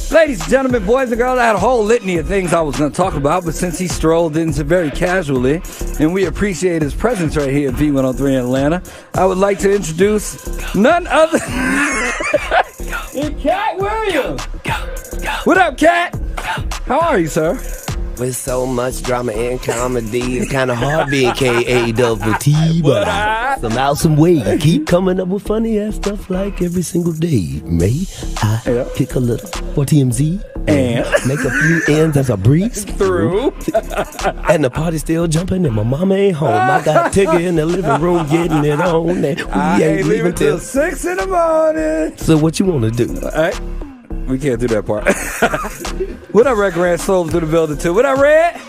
Ladies and gentlemen, boys and girls, I had a whole litany of things I was going to talk about, but since he strolled in so very casually, and we appreciate his presence right here at V103 in Atlanta, I would like to introduce none other than Katt Williams. What up, Katt? How are you, sir? With so much drama and comedy, it's kind of hard being K-A-double-T, but I somehow, some way, I keep coming up with funny ass stuff like every single day. May I kick a little for TMZ and make a few ends as I breeze through? And the party's still jumping and my mama ain't home. I got Tigger in the living room getting it on, and we ain't leaving till 6 in the morning. So what you want to do? All right. We can't do that part. What up, Red Grand Soul to the building, too? What up, Red?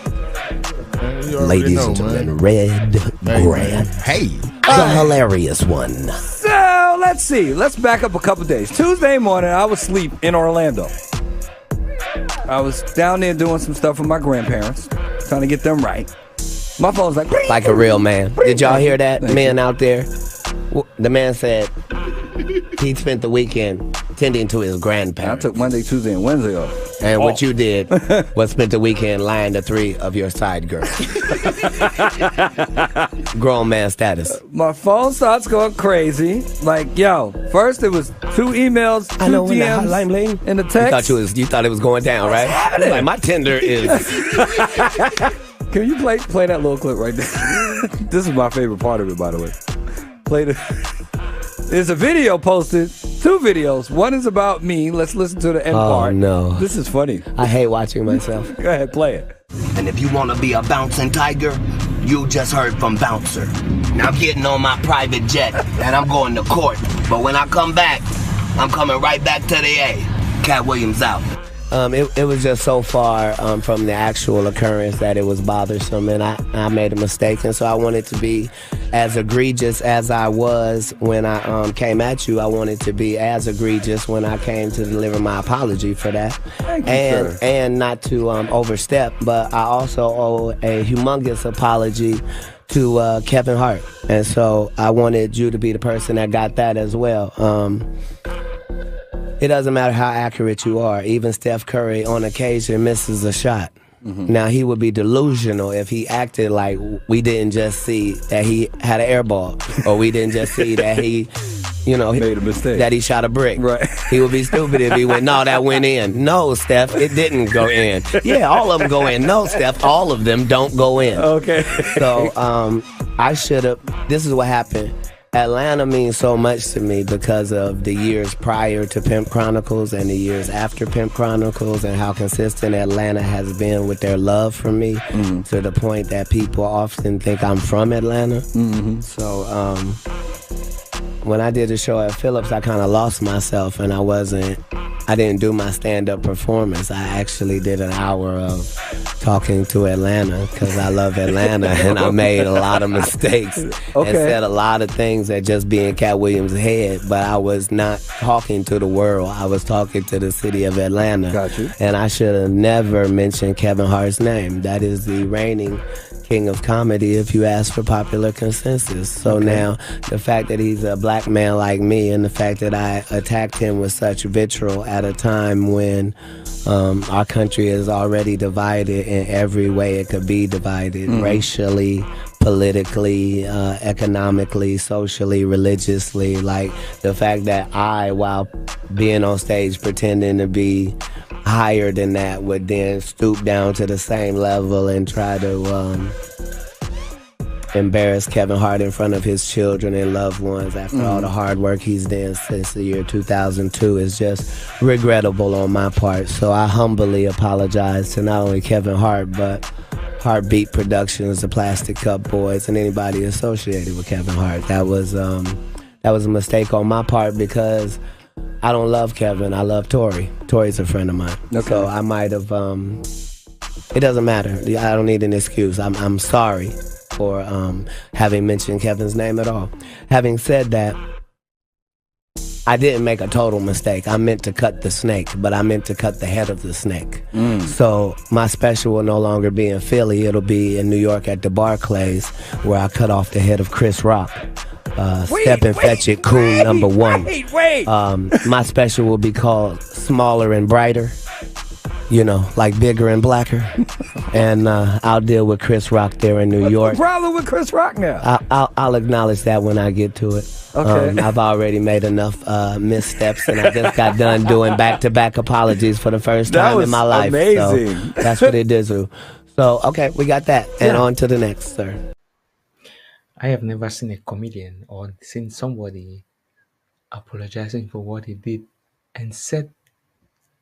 Ladies and gentlemen, Red Grand. Hey. The hilarious one. So, let's see. Let's back up a couple days. Tuesday morning, I was asleep in Orlando. I was down there doing some stuff with my grandparents, trying to get them right. My phone's like a real man. Did y'all hear that, man out there? The man said he spent the weekend tending to his grandparents. I took Monday, Tuesday, and Wednesday off. And what you did was spent the weekend lying to 3 of your side girls. Grown man status. My phone starts going crazy. Like, yo, first it was 2 emails, 2 DMs, and the text. You thought it was going down, right? Like, my Tinder is... Can you play that little clip right there? This is my favorite part of it, by the way. There's a video posted, 2 videos. One is about me. Let's listen to the end part. Oh, no. This is funny. I hate watching myself. Go ahead, play it. And if you want to be a bouncing tiger, you just heard from Bouncer. Now I'm getting on my private jet, and I'm going to court. But when I come back, I'm coming right back to the A. Katt Williams out. It was just so far from the actual occurrence that it was bothersome, and I made a mistake, and so I wanted to be as egregious as I was when I came at you. I wanted to be as egregious when I came to deliver my apology for that. Thank you, sir. And not to overstep, but I also owe a humongous apology to Kevin Hart, and so I wanted you to be the person that got that as well. It doesn't matter how accurate you are. Even Steph Curry on occasion misses a shot. Mm-hmm. Now, he would be delusional if he acted like we didn't just see that he had an air ball, or we didn't just see that he, made a mistake, that he shot a brick. Right. He would be stupid if he went, no, that went in. No, Steph, it didn't go in. Yeah, all of them go in. No, Steph, all of them don't go in. Okay. So I should have, this is what happened. Atlanta means so much to me because of the years prior to Pimp Chronicles and the years after Pimp Chronicles, and how consistent Atlanta has been with their love for me, to the point that people often think I'm from Atlanta. Mm-hmm. So when I did the show at Phillips, I kind of lost myself, and I didn't do my stand-up performance. I actually did an hour of talking to Atlanta because I love Atlanta, and I made a lot of mistakes and said a lot of things that just be in Katt Williams' head, but I was not talking to the world. I was talking to the city of Atlanta. Got you. And I should have never mentioned Kevin Hart's name. That is the reigning king of comedy if you ask for popular consensus. So now the fact that he's a black man like me, and the fact that I attacked him with such vitriol at a time when our country is already divided in every way it could be divided, racially, politically, economically, socially, religiously. Like, the fact that I, while being on stage pretending to be higher than that, would then stoop down to the same level and try to embarrass Kevin Hart in front of his children and loved ones after all the hard work he's done since the year 2002 is just regrettable on my part. So I humbly apologize to not only Kevin Hart, but Heartbeat Productions, the Plastic Cup Boys, and anybody associated with Kevin Hart. That was a mistake on my part because I don't love Kevin. I love Tori. Tori's a friend of mine. Okay. So I might have. It doesn't matter. I don't need an excuse. I'm sorry for having mentioned Kevin's name at all. Having said that, I didn't make a total mistake. I meant to cut the snake, but I meant to cut the head of the snake. So my special will no longer be in Philly. It'll be in New York at the Barclays, where I cut off the head of Chris Rock. Step and Fetch It, Coon #1. Wait. My special will be called Smaller and Brighter. like bigger and blacker. And I'll deal with Chris Rock there in New What's York. the problem with Chris Rock now? I'll acknowledge that when I get to it. Okay. I've already made enough missteps, and I just got done doing back-to-back apologies for the first That time was in my life. amazing. So that's what it did to. So, okay, we got that. And on to the next, sir. I have never seen a comedian or seen somebody apologizing for what he did and said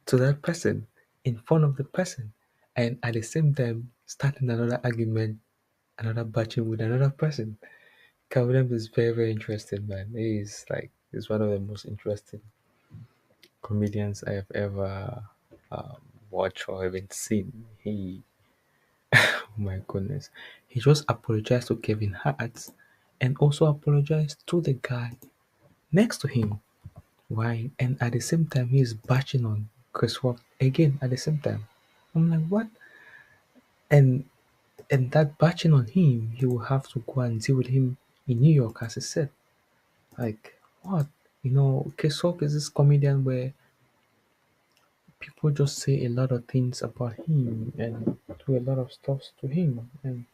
to that person in front of the person, and at the same time starting another argument, another batching with another person. Katt Williams is very, very interesting, man. He's one of the most interesting comedians I have ever watched or even seen. Oh my goodness, he just apologized to Kevin Hart and also apologized to the guy next to him. Why? And at the same time, he's batching on Chris Rock again at the same time. I'm like, what? And that batching on him, he will have to go and deal with him in New York, as I said. Like, what? Chris Rock is this comedian where people just say a lot of things about him and do a lot of stuff to him. And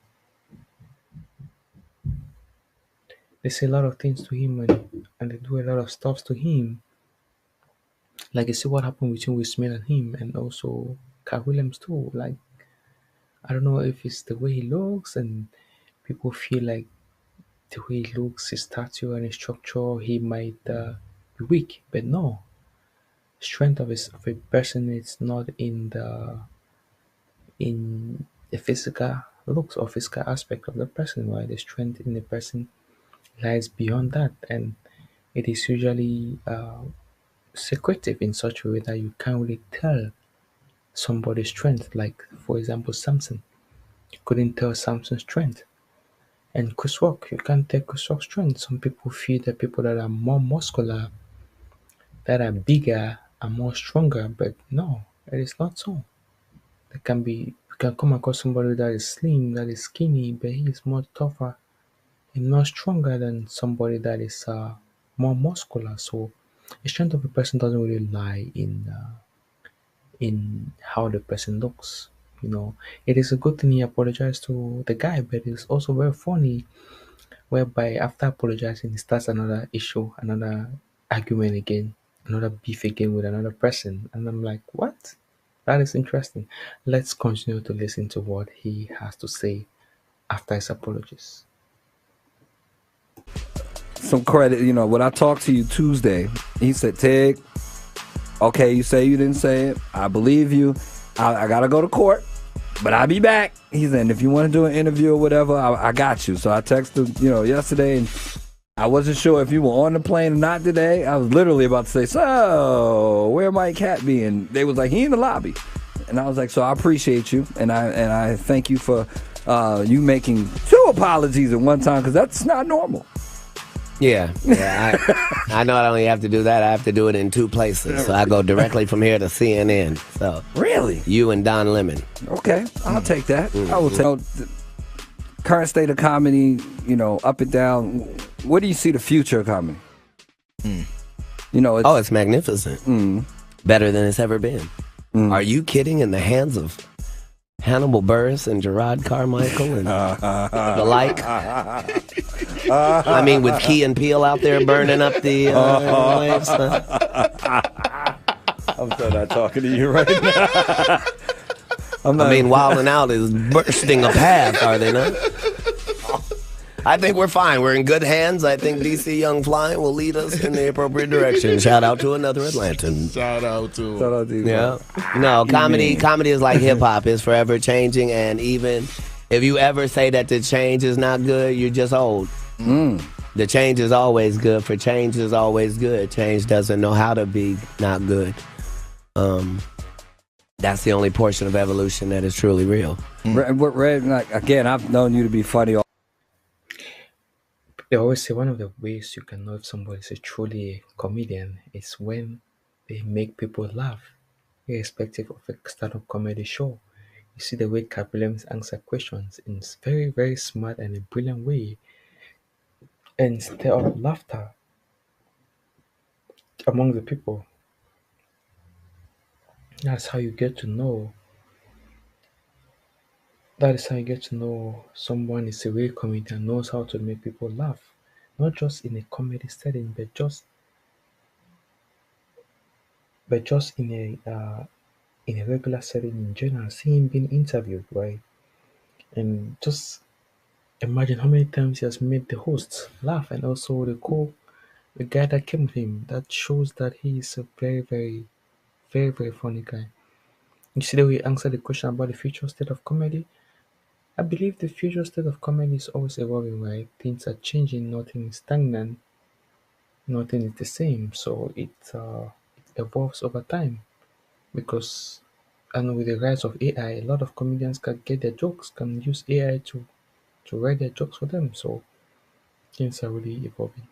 they say a lot of things to him and they do a lot of stuff to him. Like, you see what happened between Will Smith and him, and also Katt Williams too. Like, I don't know if it's the way he looks, and people feel like the way he looks, his stature and his structure, he might be weak. But no, strength of a person is not in the physical looks or physical aspect of the person. Right, the strength in the person lies beyond that, and it is usually secretive in such a way that you can't really tell somebody's strength. Like, for example, Samson. You couldn't tell Samson's strength. And Chris Rock, you can't tell Chris Rock's strength. Some people feel that people that are more muscular, that are bigger, are more stronger, but no, it is not so. You can come across somebody that is slim, that is skinny, but he is more tougher and more stronger than somebody that is more muscular. So the strength of a person doesn't really lie in how the person looks. It is a good thing he apologized to the guy, but it's also very funny whereby after apologizing, he starts another issue, another argument again, another beef again with another person. And I'm like, what? That is interesting. Let's continue to listen to what he has to say after his apologies. Some credit, when I talked to you Tuesday, he said, Tig, okay, you say you didn't say it. I believe you. I got to go to court, but I'll be back. He said, if you want to do an interview or whatever, I got you. So I texted, yesterday, and I wasn't sure if you were on the plane or not today. I was literally about to say, so where might Katt be? And they was like, he in the lobby. And I was like, so I appreciate you, and I thank you for you making 2 apologies at one time, because that's not normal. Yeah. I know I only have to do that. I have to do it in 2 places. So I go directly from here to CNN. So really, you and Don Lemon. Okay, I'll take that. I will take the current state of comedy. Up and down. Where do you see the future of comedy? It's magnificent. Better than it's ever been. Are you kidding? In the hands of Hannibal Buress and Gerard Carmichael and the like. I mean, with Key and Peele out there burning up the waves. I'm so not talking to you right now. Wild 'N Out is bursting a path, are they not? I think we're fine. We're in good hands. I think DC Young Flying will lead us in the appropriate direction. Shout out to another Atlantan. Shout out to you. Yeah. No, comedy is like hip hop. It's forever changing, and even if you ever say that the change is not good, you're just old. The change is always good, for change is always good. Change doesn't know how to be not good. That's the only portion of evolution that is truly real. Red, again, I've known you to be funny. They always say one of the ways you can know if somebody is truly a comedian is when they make people laugh, irrespective of a stand-up comedy show. You see the way Katt Williams answer questions in a very, very smart and a brilliant way, and stir up laughter among the people. That's how you get to know. That is how you get to know someone is a real comedian, knows how to make people laugh, not just in a comedy setting, but just in a regular setting in general. See him being interviewed, right? And just imagine how many times he has made the host laugh, and also the guy that came with him. That shows that he is a very, very, very, very funny guy. You see the way he answered the question about the future state of comedy. I believe the future state of comedy is always evolving, right? Things are changing, nothing is stagnant, nothing is the same. So it evolves over time because, and with the rise of AI, a lot of comedians can get their jokes, can use AI to write their jokes for them. So things are really evolving.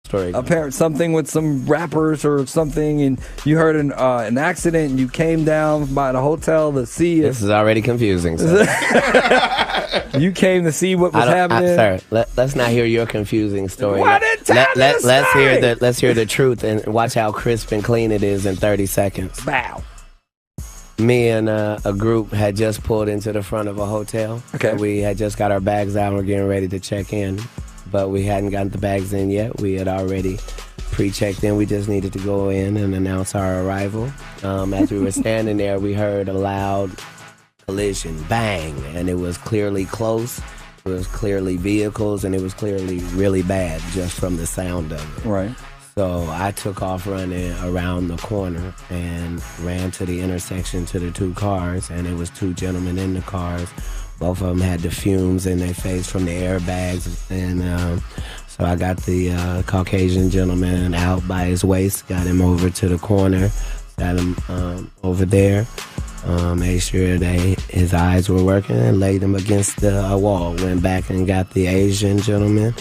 Story. Apparent something with some rappers or something, and you heard an accident, and you came down by the hotel to see This if is already confusing, sir. you came to see what was happening. Sir, let's not hear your confusing story. Why didn't tell the story? Let's hear the truth and watch how crisp and clean it is in 30 seconds. Bow. Me and a group had just pulled into the front of a hotel. Okay. We had just got our bags out and we're getting ready to check in, but we hadn't gotten the bags in yet. We had already pre-checked in. We just needed to go in and announce our arrival. As we were standing there, we heard a loud collision, bang, and it was clearly close. It was clearly vehicles, and it was clearly really bad just from the sound of it. Right. So I took off running around the corner and ran to the intersection to the two cars, and it was two gentlemen in the cars. Both of them had the fumes in their face from the airbags, and so I got the Caucasian gentleman out by his waist, got him over to the corner, got him over there, made sure that his eyes were working, and laid him against the wall. Went back and got the Asian gentleman,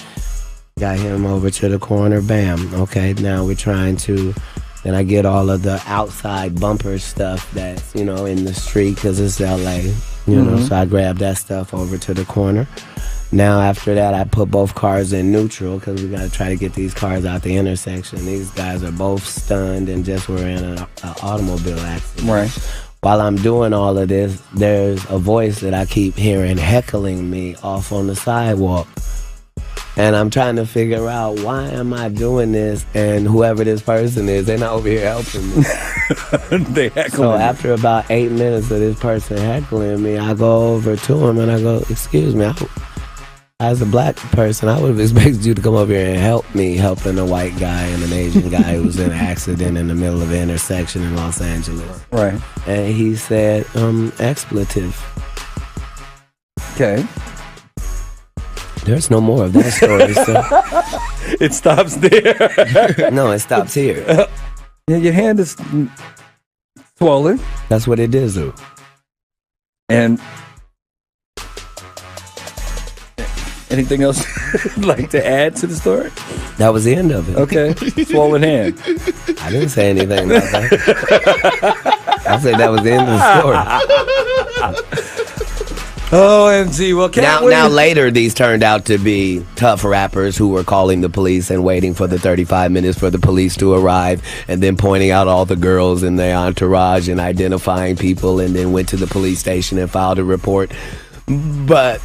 got him over to the corner, bam. Okay, now we're trying to, then I get all of the outside bumper stuff that's, in the street because it's LA, so I grab that stuff over to the corner. Now after that, I put both cars in neutral because we got to try to get these cars out the intersection. These guys are both stunned and just were in an automobile accident. Right. While I'm doing all of this, there's a voice that I keep hearing heckling me off on the sidewalk. And I'm trying to figure out, why am I doing this? And whoever this person is, they're not over here helping me. They heckling So you. after about 8 minutes of this person heckling me, I go over to him and I go, excuse me, as a black person, I would have expected you to come over here and help me, helping a white guy and an Asian guy who was in an accident in the middle of an intersection in Los Angeles. Right. And he said, expletive. Okay. There's no more of that story, so. It stops there. No, it stops here. Yeah, your hand is swollen. That's what it is, though. And anything else you'd like to add to the story? That was the end of it. Okay. Swollen hand. I didn't say anything about that. I said that was the end of the story. OMG. Well, Now later, these turned out to be tough rappers who were calling the police and waiting for the 35 minutes for the police to arrive, and then pointing out all the girls in their entourage and identifying people, and then went to the police station and filed a report. But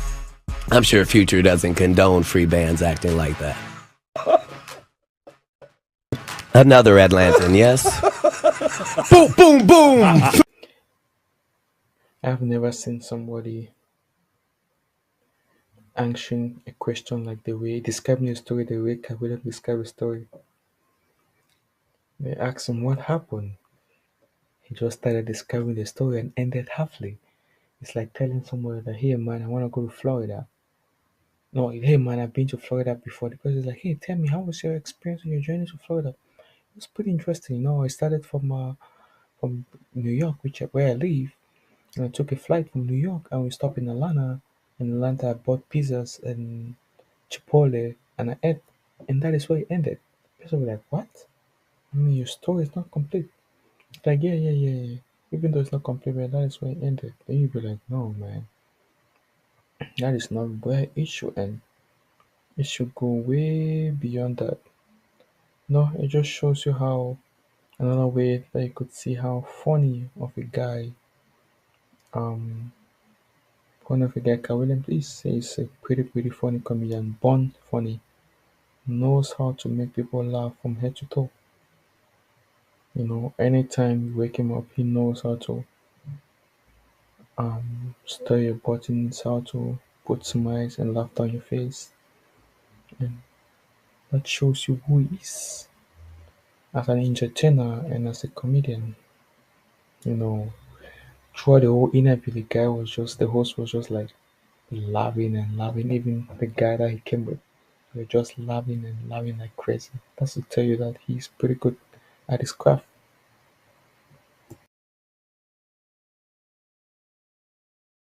I'm sure Future doesn't condone free bands acting like that. Another Atlantan, yes? Boom, boom, boom! I've never seen somebody answering a question like describing a story the way Katt describe a story. They asked him what happened. He just started describing the story and ended halfly. It's like telling someone that, hey man, I want to go to Florida. No, hey man, I've been to Florida before. The person is like, hey, tell me, how was your experience on your journey to Florida? It was pretty interesting. I started from New York, where I live, and I took a flight from New York, and we stopped in Atlanta. In Atlanta, I bought pizzas and Chipotle, and I ate, and that is where it ended. People were like, what? I mean, your story is not complete. It's like, yeah. Even though it's not complete, but that is where it ended. Then you'd be like, no, man, that is not where it should end. It should go way beyond that. No, it just shows you how Another way that you could see how um, funny of a guy, Kyle Williams is a pretty funny comedian, born funny, knows how to make people laugh from head to toe. Anytime you wake him up, he knows how to stir your buttons, how to put smiles and laughter on your face. And that shows you who he is as an entertainer and as a comedian. You know, throughout the whole interview, the host was just like laughing and laughing. Even the guy that he came with, they were just laughing and laughing like crazy. That's to tell you that he's pretty good at his craft.